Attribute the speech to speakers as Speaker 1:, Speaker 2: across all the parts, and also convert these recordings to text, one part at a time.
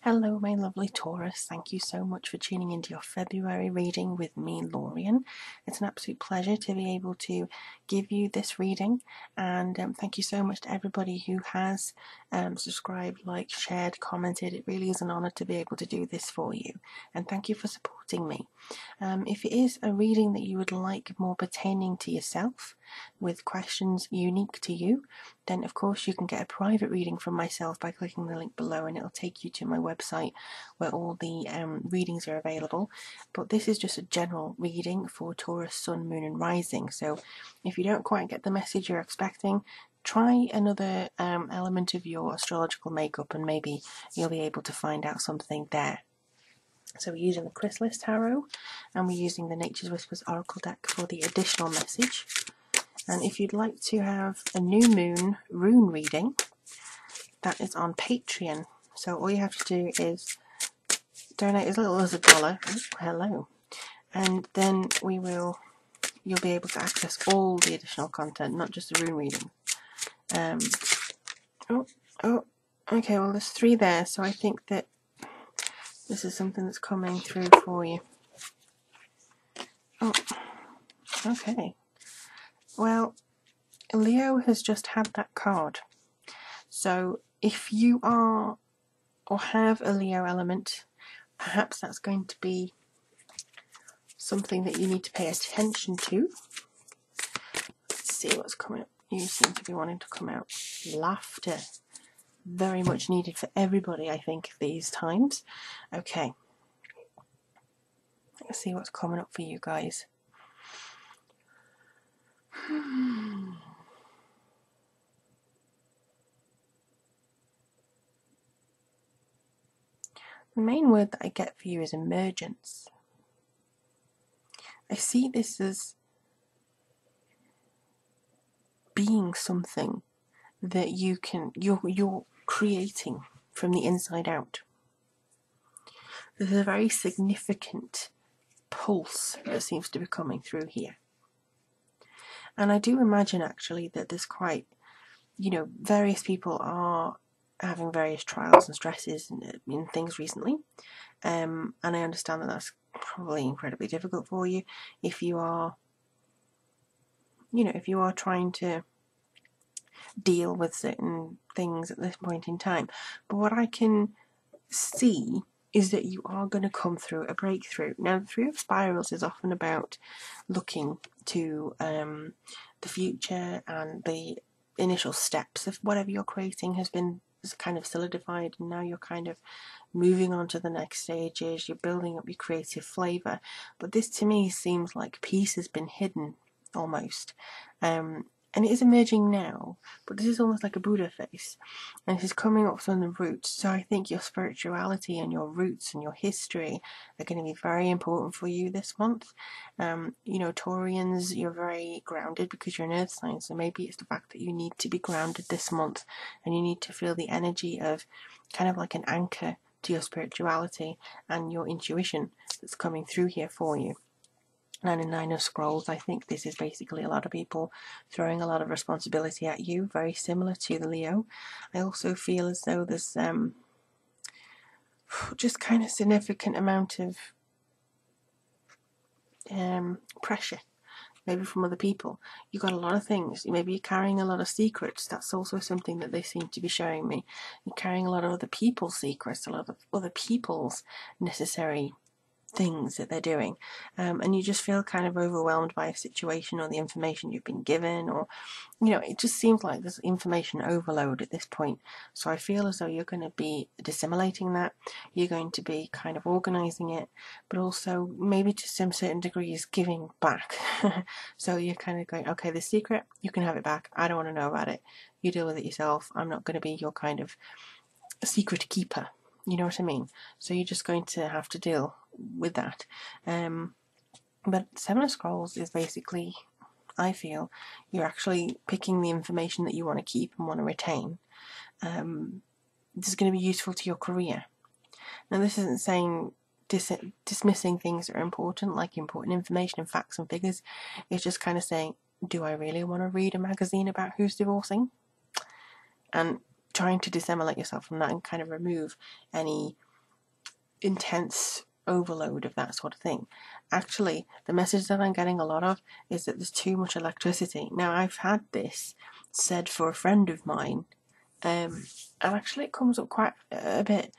Speaker 1: Hello my lovely Taurus, thank you so much for tuning into your February reading with me, Lorien. It's an absolute pleasure to be able to give you this reading, and thank you so much to everybody who has subscribed, liked, shared, commented. It really is an honour to be able to do this for you, and thank you for supporting me. If it is a reading that you would like more pertaining to yourself, with questions unique to you, then of course you can get a private reading from myself by clicking the link below, and it'll take you to my website where all the readings are available. But this is just a general reading for Taurus, Sun, Moon and Rising. So if you don't quite get the message you're expecting, try another element of your astrological makeup and maybe you'll be able to find out something there. So we're using the Chrysalis Tarot and we're using the Nature's Whispers Oracle deck for the additional message. And if you'd like to have a new moon rune reading, that is on Patreon. So all you have to do is donate as little as $1. Oh, hello. And then you'll be able to access all the additional content, not just the rune reading. Okay, well there's 3 there, so I think that this is something that's coming through for you. Oh, okay. Well, Leo has just had that card. So if you are or have a Leo element, perhaps that's going to be something that you need to pay attention to. Let's see what's coming up. You seem to be wanting to come out. Laughter. Very much needed for everybody, I think, these times. Okay. Let's see what's coming up for you guys. The main word that I get for you is emergence. I see this as being something that you're creating from the inside out. There's a very significant pulse that seems to be coming through here. And I do imagine actually that there's quite, various people are having various trials and stresses in things recently. And I understand that that's probably incredibly difficult for you if you are, if you are trying to deal with certain things at this point in time. But what I can see is that you are going to come through a breakthrough. Now, the 3 of Spirals is often about looking to the future and the initial steps of whatever you're creating has kind of solidified, and now you're kind of moving on to the next stages. You're building up your creative flavour. But this to me seems like peace has been hidden almost. And it is emerging now, but this is almost like a Buddha face, and this is coming up from the roots. So I think your spirituality and your roots and your history are going to be very important for you this month. Taurians, you're very grounded because you're an earth sign, so maybe it's the fact that you need to be grounded this month and you need to feel the energy of kind of like an anchor to your spirituality and your intuition that's coming through here for you. And in 9 of Scrolls, I think this is basically a lot of people throwing a lot of responsibility at you, very similar to the Leo. I also feel as though there's just kind of significant amount of pressure, maybe from other people. You've got a lot of things. Maybe you're carrying a lot of secrets. That's also something that they seem to be showing me. You're carrying a lot of other people's secrets, a lot of other people's necessary things that they're doing, and you just feel kind of overwhelmed by a situation or the information you've been given, or it just seems like there's information overload at this point. So I feel as though you're going to be disseminating that, you're going to be kind of organizing it, but also maybe to some certain degrees giving back. So you're kind of going, okay, the secret, you can have it back, I don't want to know about it, you deal with it yourself, I'm not going to be your kind of secret keeper. You know what I mean? So you're just going to have to deal with that. But 7 of Scrolls is basically, I feel, you're actually picking the information that you want to keep and want to retain. This is going to be useful to your career. Now, this isn't saying dismissing things that are important, like important information and facts and figures. It's just kind of saying, do I really want to read a magazine about who's divorcing? And trying to dissemblate yourself from that and kind of remove any intense overload of that sort of thing. Actually, the message that I'm getting a lot of is that there's too much electricity. Now, I've had this said for a friend of mine, and actually it comes up quite a bit.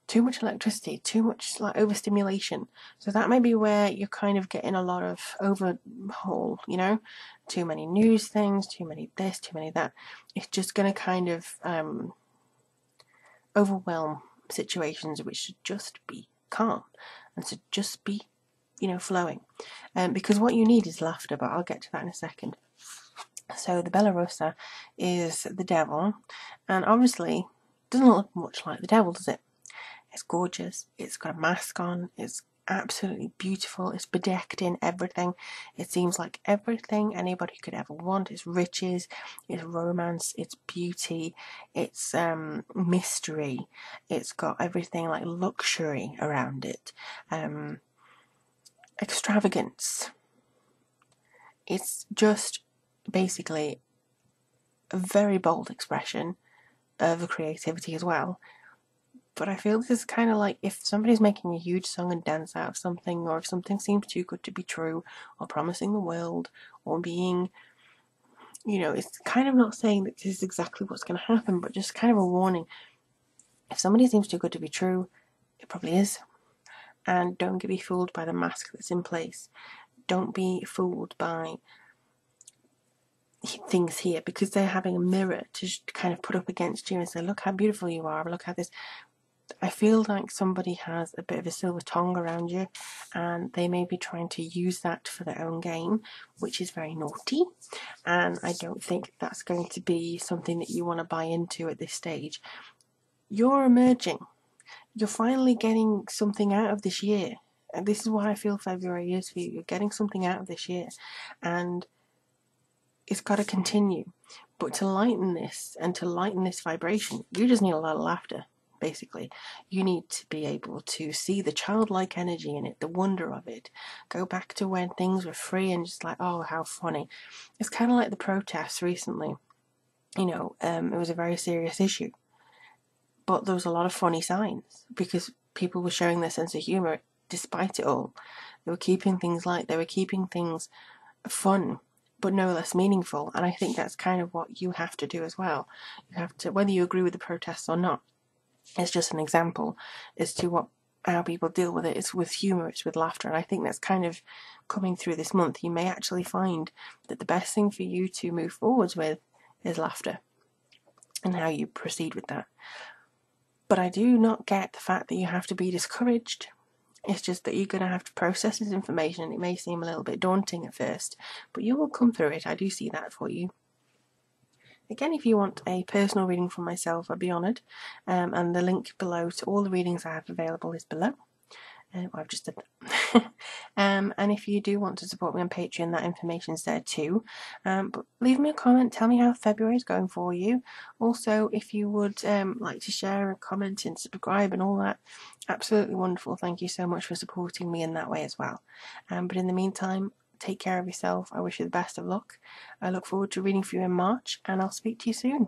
Speaker 1: Too much electricity, too much like overstimulation. So that may be where you're kind of getting a lot of overhaul, you know, too many news things, too many this, too many that. It's just going to kind of overwhelm situations which should just be calm and should just be, you know, flowing. Because what you need is laughter, but I'll get to that in a second. So the Bella Rosa is the devil, and obviously doesn't look much like the devil, does it? It's gorgeous, it's got a mask on, it's absolutely beautiful, it's bedecked in everything. It seems like everything anybody could ever want. It's riches, it's romance, it's beauty, it's mystery, it's got everything like luxury around it, extravagance. It's just basically a very bold expression of creativity as well. But I feel this is kind of like if somebody's making a huge song and dance out of something, or if something seems too good to be true, or promising the world, or being, you know, it's kind of not saying that this is exactly what's going to happen, but just kind of a warning. If somebody seems too good to be true, it probably is. And don't be fooled by the mask that's in place. Don't be fooled by things here, because they're having a mirror to kind of put up against you and say, look how beautiful you are, look how this. I feel like somebody has a bit of a silver tongue around you, and they may be trying to use that for their own gain, which is very naughty, and I don't think that's going to be something that you want to buy into at this stage. You're emerging. You're finally getting something out of this year, and this is what I feel February is for you. You're getting something out of this year, and it's got to continue. But to lighten this, and to lighten this vibration, you just need a lot of laughter. Basically, you need to be able to see the childlike energy in it, the wonder of it. Go back to when things were free and just like, oh, how funny. It's kind of like the protests recently. You know, it was a very serious issue, but there was a lot of funny signs because people were showing their sense of humour despite it all. They were keeping things light, they were keeping things fun, but no less meaningful. And I think that's kind of what you have to do as well. You have to, whether you agree with the protests or not, it's just an example as to how people deal with it. It's with humour, it's with laughter, and I think that's kind of coming through this month. You may actually find that the best thing for you to move forwards with is laughter and how you proceed with that. But I do not get the fact that you have to be discouraged. It's just that you're going to have to process this information, and it may seem a little bit daunting at first, but you will come through it. I do see that for you. Again, if you want a personal reading from myself, I'd be honoured, and the link below to all the readings I have available is below. I've just did that. And if you do want to support me on Patreon, that information's there too. But leave me a comment, tell me how February is going for you. Also, if you would like to share and comment and subscribe and all that, absolutely wonderful. Thank you so much for supporting me in that way as well. But in the meantime, take care of yourself. I wish you the best of luck. I look forward to reading for you in March, and I'll speak to you soon.